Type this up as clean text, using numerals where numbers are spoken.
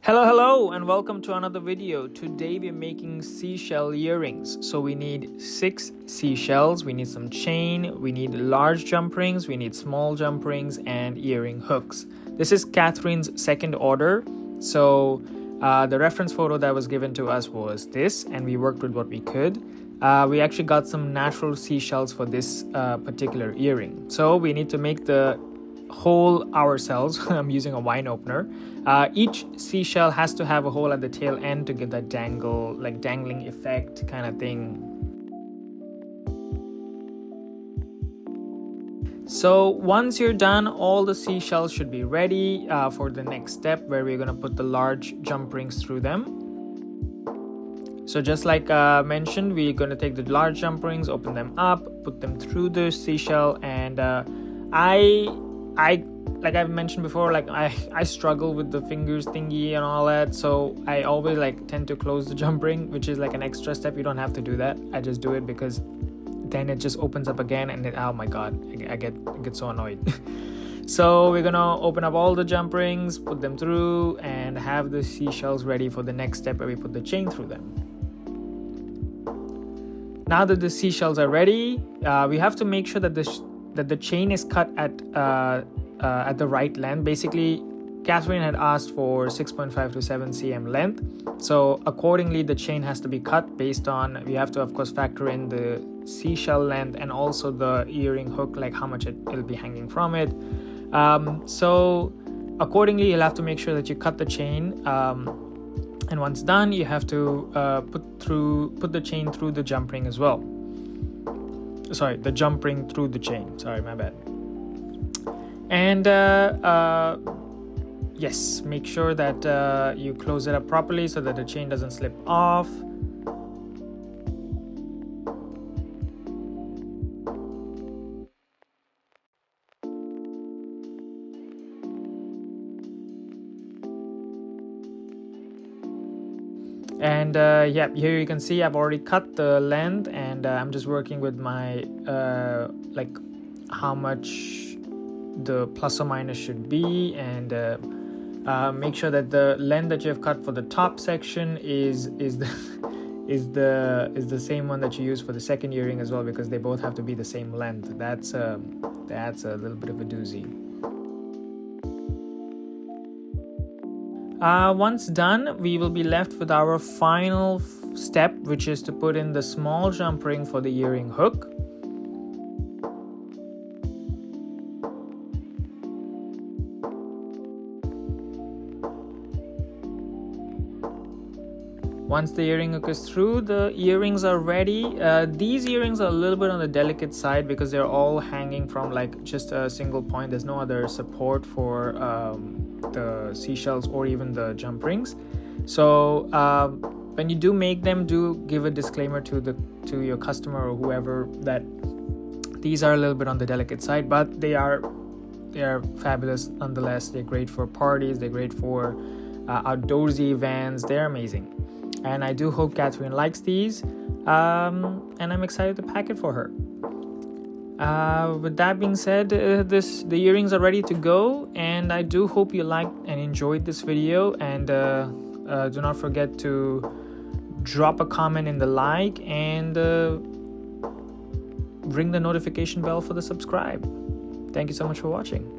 Hello and welcome to another video. Today we're making seashell earrings. So we need 6 seashells, we need some chain, we need large jump rings, we need small jump rings and earring hooks. This is Katherine's second order. So the reference photo that was given to us was this, and we worked with what we could. We actually got some natural seashells for this particular earring. So we need to make the hole ourselves. I'm using a wine opener. Each seashell has to have a hole at the tail end to give that dangling effect kind of thing. So once you're done, all the seashells should be ready for the next step, where we're going to put the large jump rings through them. So just like mentioned, we're going to take the large jump rings, open them up, put them through the seashell, and like I've mentioned before, I struggle with the fingers thingy and all that, so I always tend to close the jump ring, which is an extra step. You don't have to do that. I just do it because then it just opens up again, and oh my god, I get so annoyed. So we're gonna open up all the jump rings, put them through, and have the seashells ready for the next step where we put the chain through them. Now that the seashells are ready, we have to make sure that the chain is cut at the right length. Basically, Katherine had asked for 6.5 to 7 cm length, so accordingly the chain has to be cut based on, we have to of course factor in the seashell length and also the earring hook, how much it'll be hanging from it. So accordingly you'll have to make sure that you cut the chain, and once done you have to put the chain through the jump ring as well. Sorry, the jump ring through the chain. Sorry, my bad. And yes, make sure that you close it up properly so that the chain doesn't slip off. And yeah, here you can see I've already cut the length, and I'm just working with my how much the plus or minus should be, and make sure that the length that you have cut for the top section is the same one that you use for the second earring as well, because they both have to be the same length. That's a little bit of a doozy. Once done, we will be left with our final step, which is to put in the small jump ring for the earring hook. Once the earring hook is through, the earrings are ready. These earrings are a little bit on the delicate side because they're all hanging from just a single point. There's no other support for the seashells or even the jump rings. So when you do make them, do give a disclaimer to your customer or whoever that these are a little bit on the delicate side, but they are fabulous nonetheless. They're great for parties, they're great for outdoorsy events. They're amazing. And I do hope Katherine likes these, and I'm excited to pack it for her. With that being said, the earrings are ready to go, and I do hope you liked and enjoyed this video. And do not forget to drop a comment in the like, and ring the notification bell for the subscribe. Thank you so much for watching.